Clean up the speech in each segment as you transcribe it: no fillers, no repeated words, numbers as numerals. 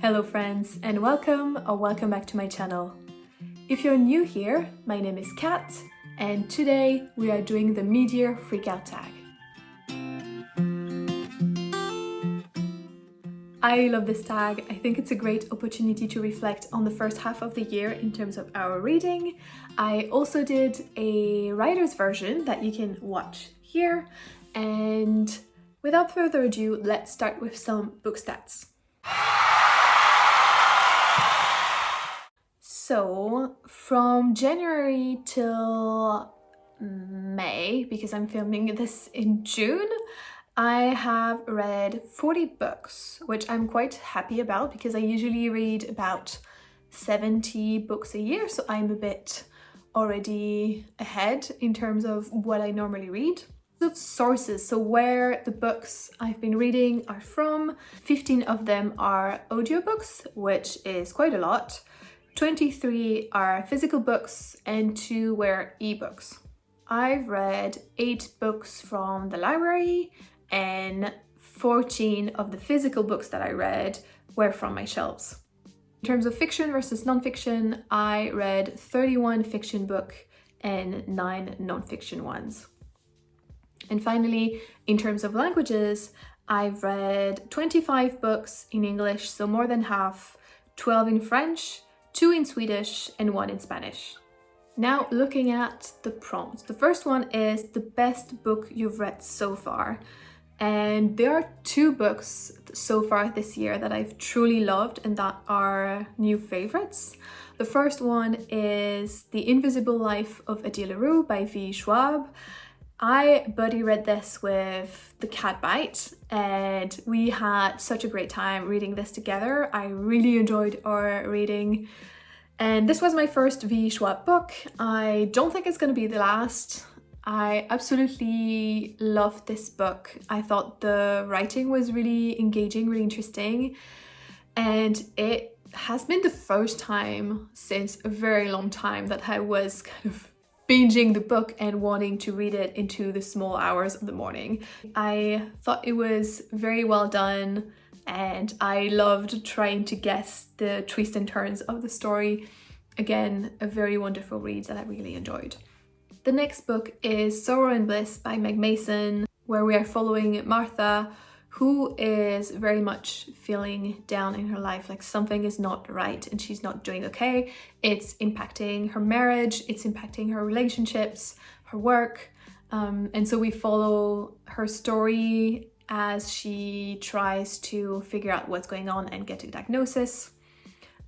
Hello friends, and welcome back to my channel. If you're new here, my name is Kat, and today we are doing the Mid Year Freakout Tag. I love this tag. I think it's a great opportunity to reflect on the first half of the year in terms of our reading. I also did a writer's version that you can watch here, and without further ado, let's start with some book stats. So, from January till May, because I'm filming this in June, I have read 40 books, which I'm quite happy about because I usually read about 70 books a year, so I'm a bit already ahead in terms of what I normally read. The sources, so where the books I've been reading are from, 15 of them are audiobooks, which is quite a lot. 23 are physical books and 2 were ebooks. I've read 8 books from the library and 14 of the physical books that I read were from my shelves. In terms of fiction versus non-fiction, I read 31 fiction books and 9 non-fiction ones. And finally, in terms of languages, I've read 25 books in English, so more than half, 12 in French, 2 in Swedish and 1 in Spanish. Now looking at the prompts. The first one is the best book you've read so far. And there are 2 books so far this year that I've truly loved and that are new favorites. The first one is The Invisible Life of Addie LaRue by Schwab. I buddy read this with the cat bite and we had such a great time reading this together. I really enjoyed our reading and this was my first Schwab book. I don't think it's going to be the last. I absolutely loved this book. I thought the writing was really engaging, really interesting, and it has been the first time since a very long time that I was kind of binging the book and wanting to read it into the small hours of the morning. I thought it was very well done and I loved trying to guess the twists and turns of the story. Again, a very wonderful read that I really enjoyed. The next book is Sorrow and Bliss by McLean, where we are following Martha, who is very much feeling down in her life, like something is not right and she's not doing okay. It's impacting her marriage, it's impacting her relationships, her work. And so we follow her story as she tries to figure out what's going on and get a diagnosis.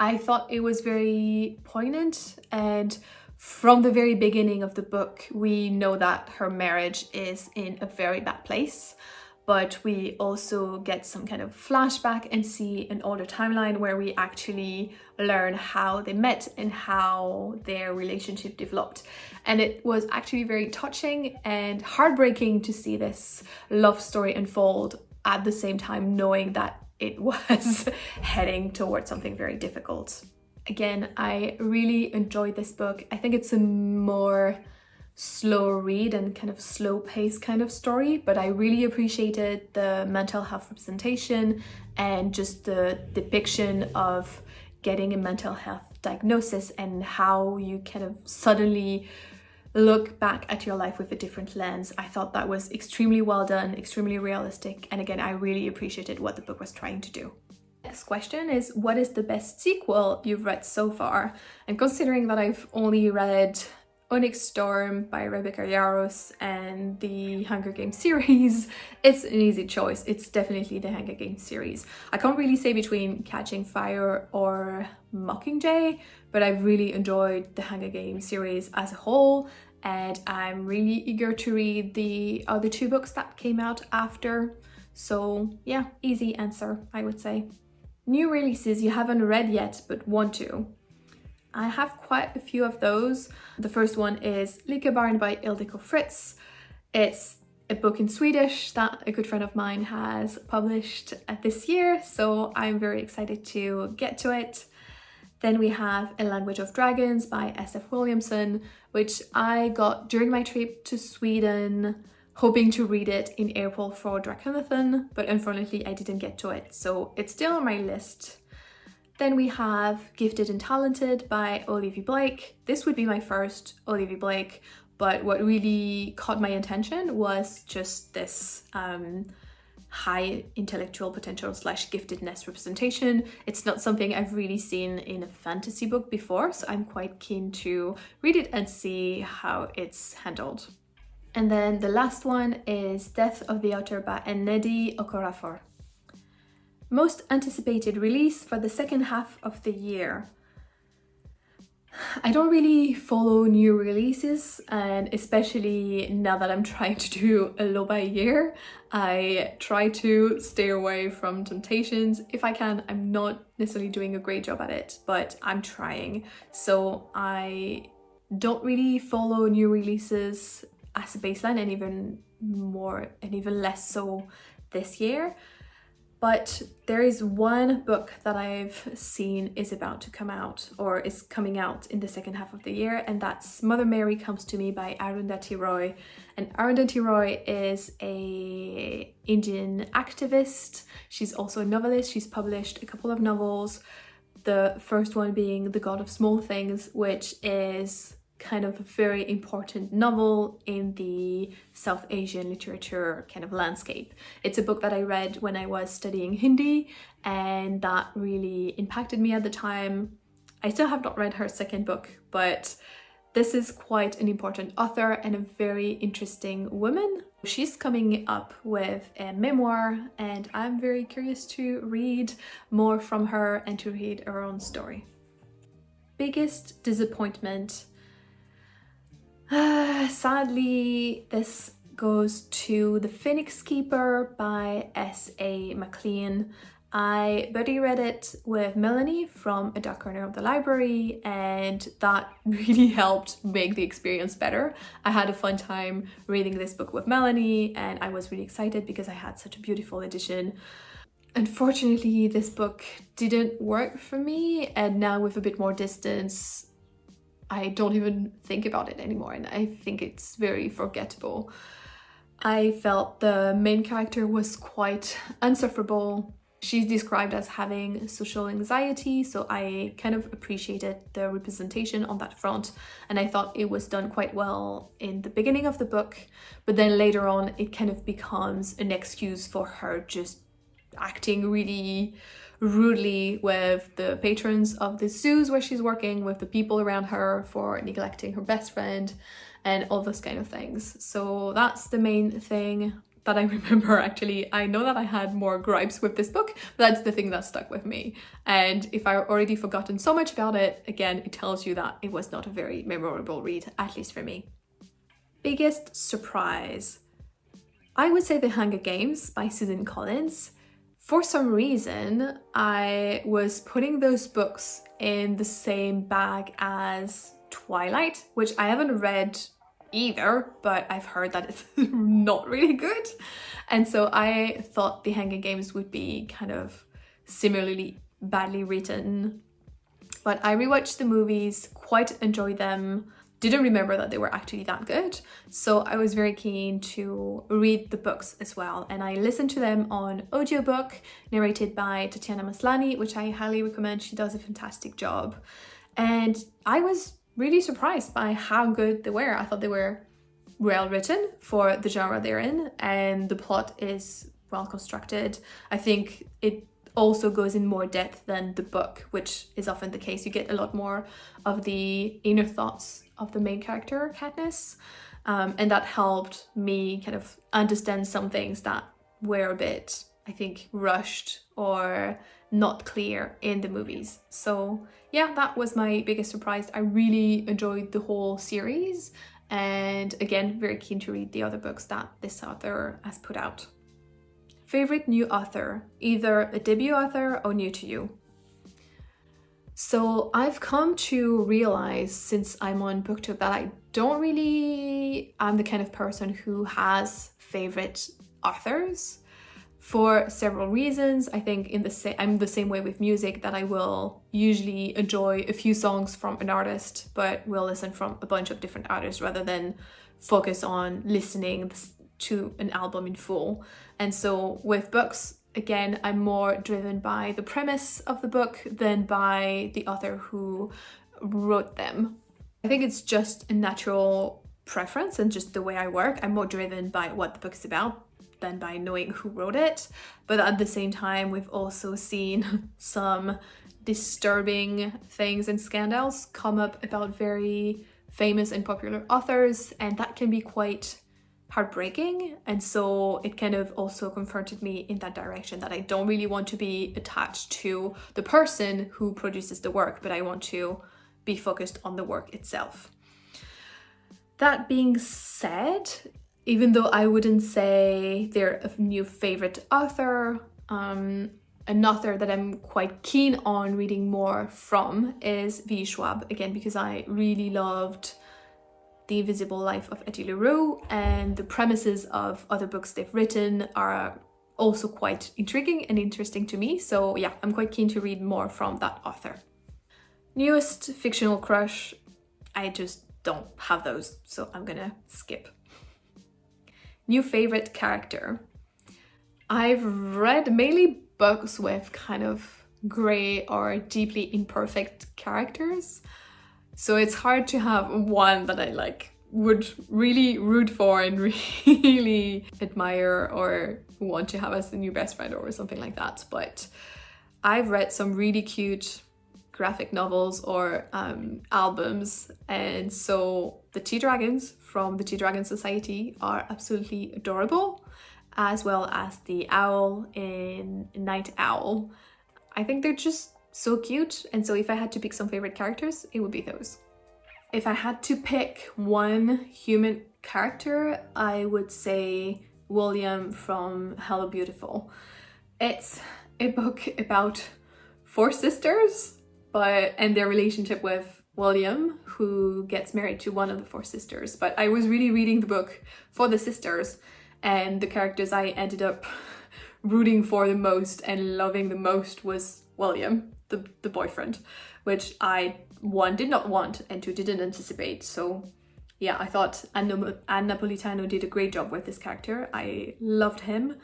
I thought it was very poignant, and from the very beginning of the book, we know that her marriage is in a very bad place. But we also get some kind of flashback and see an older timeline where we actually learn how they met and how their relationship developed. And it was actually very touching and heartbreaking to see this love story unfold at the same time, knowing that it was heading towards something very difficult. Again, I really enjoyed this book. I think it's a more slow read and kind of slow paced kind of story, but I really appreciated the mental health representation and just the depiction of getting a mental health diagnosis and how you kind of suddenly look back at your life with a different lens. I thought that was extremely well done, extremely realistic, and again, I really appreciated what the book was trying to do. Next question is, what is the best sequel you've read so far? And considering that I've only read Onyx Storm by Rebecca Yarros and the Hunger Games series, it's an easy choice. It's definitely the Hunger Games series. I can't really say between Catching Fire or Mockingjay, but I've really enjoyed the Hunger Games series as a whole, and I'm really eager to read the other 2 books that came out after. So yeah, easy answer, I would say. New releases you haven't read yet but want to. I have quite a few of those. The first one is Lika by Ildiko Fritz. It's a book in Swedish that a good friend of mine has published this year, so I'm very excited to get to it. Then we have A Language of Dragons by S.F. Williamson, which I got during my trip to Sweden, hoping to read it in April for Draconathon, but unfortunately I didn't get to it, so it's still on my list. Then we have Gifted and Talented by Olivie Blake. This would be my first Olivie Blake, but what really caught my attention was just this high intellectual potential / giftedness representation. It's not something I've really seen in a fantasy book before, so I'm quite keen to read it and see how it's handled. And then the last one is Death of the Otter by Nnedi Okorafor. Most anticipated release for the second half of the year. I don't really follow new releases, and especially now that I'm trying to do a low by year, I try to stay away from temptations if I can. I'm not necessarily doing a great job at it, but I'm trying. So I don't really follow new releases as a baseline, and even less so this year. But there is one book that I've seen is about to come out, or is coming out in the second half of the year, and that's Mother Mary Comes to Me by Arundhati Roy. And Arundhati Roy is an Indian activist. She's also a novelist. She's published a couple of novels. The first one being The God of Small Things, which is kind of a very important novel in the South Asian literature kind of landscape. It's a book that I read when I was studying Hindi, and that really impacted me at the time. I still have not read her second book, but this is quite an important author and a very interesting woman. She's coming up with a memoir, and I'm very curious to read more from her and to read her own story. Biggest disappointment. Sadly, this goes to The Phoenix Keeper by S.A. McLean. I buddy read it with Melanie from A Dark Corner of the Library, and that really helped make the experience better. I had a fun time reading this book with Melanie, and I was really excited because I had such a beautiful edition. Unfortunately, this book didn't work for me, and now with a bit more distance, I don't even think about it anymore, and I think it's very forgettable. I felt the main character was quite unsufferable. She's described as having social anxiety, so I kind of appreciated the representation on that front, and I thought it was done quite well in the beginning of the book, but then later on it kind of becomes an excuse for her just acting really rudely with the patrons of the zoos where she's working, with the people around her, for neglecting her best friend and all those kind of things. So that's the main thing that I remember. Actually, I know that I had more gripes with this book, but that's the thing that stuck with me. And if I've already forgotten so much about it, again, it tells you that it was not a very memorable read, at least for me. Biggest surprise. I would say The Hunger Games by Susan Collins. For some reason, I was putting those books in the same bag as Twilight, which I haven't read either, but I've heard that it's not really good. And so I thought The Hunger Games would be kind of similarly badly written. But I rewatched the movies, quite enjoyed them, didn't remember that they were actually that good. So I was very keen to read the books as well. And I listened to them on audiobook, narrated by Tatiana Maslany, which I highly recommend. She does a fantastic job. And I was really surprised by how good they were. I thought they were well written for the genre they're in, and the plot is well constructed. I think it also goes in more depth than the book, which is often the case. You get a lot more of the inner thoughts of the main character, Katniss, and that helped me kind of understand some things that were a bit, I think, rushed or not clear in the movies. So yeah, that was my biggest surprise. I really enjoyed the whole series, and again, very keen to read the other books that this author has put out. Favorite new author, either a debut author or new to you. So I've come to realize since I'm on BookTube that I'm the kind of person who has favorite authors for several reasons. I think I'm the same way with music, that I will usually enjoy a few songs from an artist, but will listen from a bunch of different artists rather than focus on listening to an album in full. And so with books, again, I'm more driven by the premise of the book than by the author who wrote them. I think it's just a natural preference and just the way I work. I'm more driven by what the book is about than by knowing who wrote it. But at the same time, we've also seen some disturbing things and scandals come up about very famous and popular authors, and that can be quite heartbreaking. And so it kind of also confronted me in that direction, that I don't really want to be attached to the person who produces the work, but I want to be focused on the work itself. That being said, even though I wouldn't say they're a new favorite author, an author that I'm quite keen on reading more from is V. Schwab, again, because I really loved The Invisible Life of Addie LaRue, and the premises of other books they've written are also quite intriguing and interesting to me. So yeah, I'm quite keen to read more from that author. Newest fictional crush, I just don't have those, so I'm gonna skip. New favorite character. I've read mainly books with kind of grey or deeply imperfect characters, so it's hard to have one that I would really root for and really admire or want to have as a new best friend or something like that. But I've read some really cute graphic novels or albums, and so the Tea Dragons from the Tea Dragon Society are absolutely adorable, as well as the owl in Night Owl. I think they're just so cute, and so if I had to pick some favorite characters, it would be those. If I had to pick one human character, I would say William from Hello Beautiful. It's a book about 4 sisters, and their relationship with William, who gets married to one of the 4 sisters. But I was really reading the book for the sisters, and the characters I ended up rooting for the most and loving the most was William, the boyfriend, which I, 1, did not want, and 2, didn't anticipate. So yeah, I thought Anne Napolitano did a great job with this character. I loved him.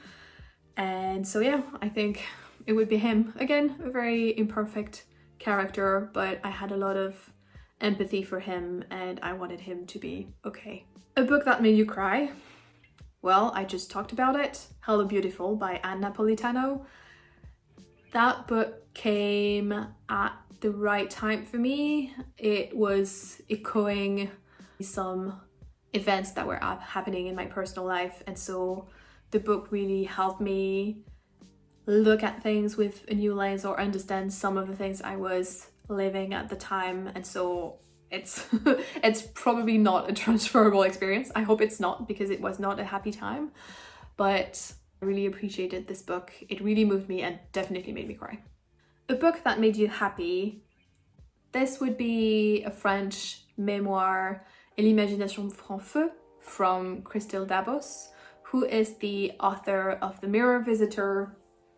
And so yeah, I think it would be him. Again, a very imperfect character, but I had a lot of empathy for him and I wanted him to be okay. A book that made you cry? Well, I just talked about it. Hello Beautiful by Anne Napolitano. That book came at the right time for me. It was echoing some events that were happening in my personal life, and so the book really helped me look at things with a new lens or understand some of the things I was living at the time. And so it's it's probably not a transferable experience. I hope it's not, because it was not a happy time, but I really appreciated this book. It really moved me and definitely made me cry. A book that made you happy. This would be a French memoir, L'imagination prend feu, from Christelle Dabos, who is the author of The Mirror Visitor,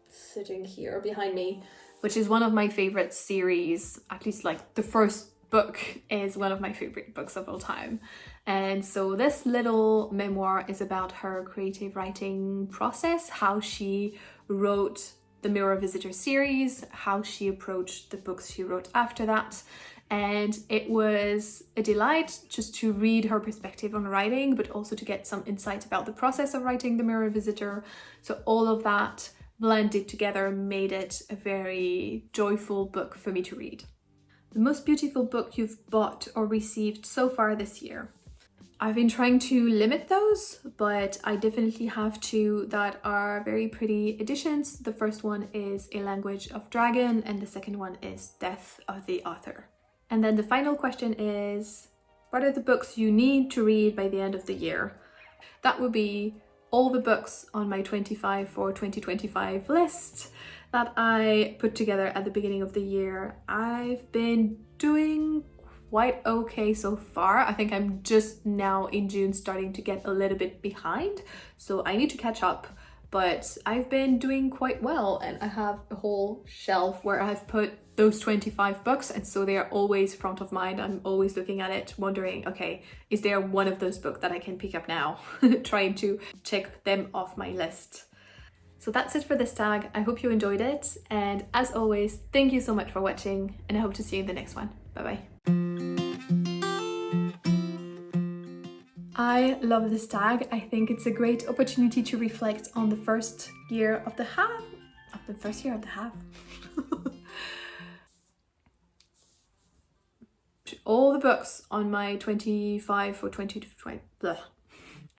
sitting here behind me, which is one of my favorite series. At least the first book is one of my favorite books of all time. And so this little memoir is about her creative writing process, how she wrote the Mirror Visitor series, how she approached the books she wrote after that. And it was a delight just to read her perspective on writing, but also to get some insight about the process of writing The Mirror Visitor. So all of that blended together made it a very joyful book for me to read. The most beautiful book you've bought or received so far this year? I've been trying to limit those, but I definitely have 2 that are very pretty editions. The first one is A Language of Dragon, and the second one is Death of the Author. And then the final question is, what are the books you need to read by the end of the year? That would be all the books on my 25 for 2025 list that I put together at the beginning of the year. I've been doing quite okay so far. I think I'm just now in June starting to get a little bit behind, so I need to catch up, but I've been doing quite well, and I have a whole shelf where I've put those 25 books, and so they are always front of mind. I'm always looking at it, wondering, okay, is there one of those books that I can pick up now? Trying to check them off my list. So that's it for this tag. I hope you enjoyed it, and as always, thank you so much for watching, and I hope to see you in the next one. Bye bye. I love this tag. I think it's a great opportunity to reflect on the first year of the half. All the books on my 25 or 20 to 20. Blah.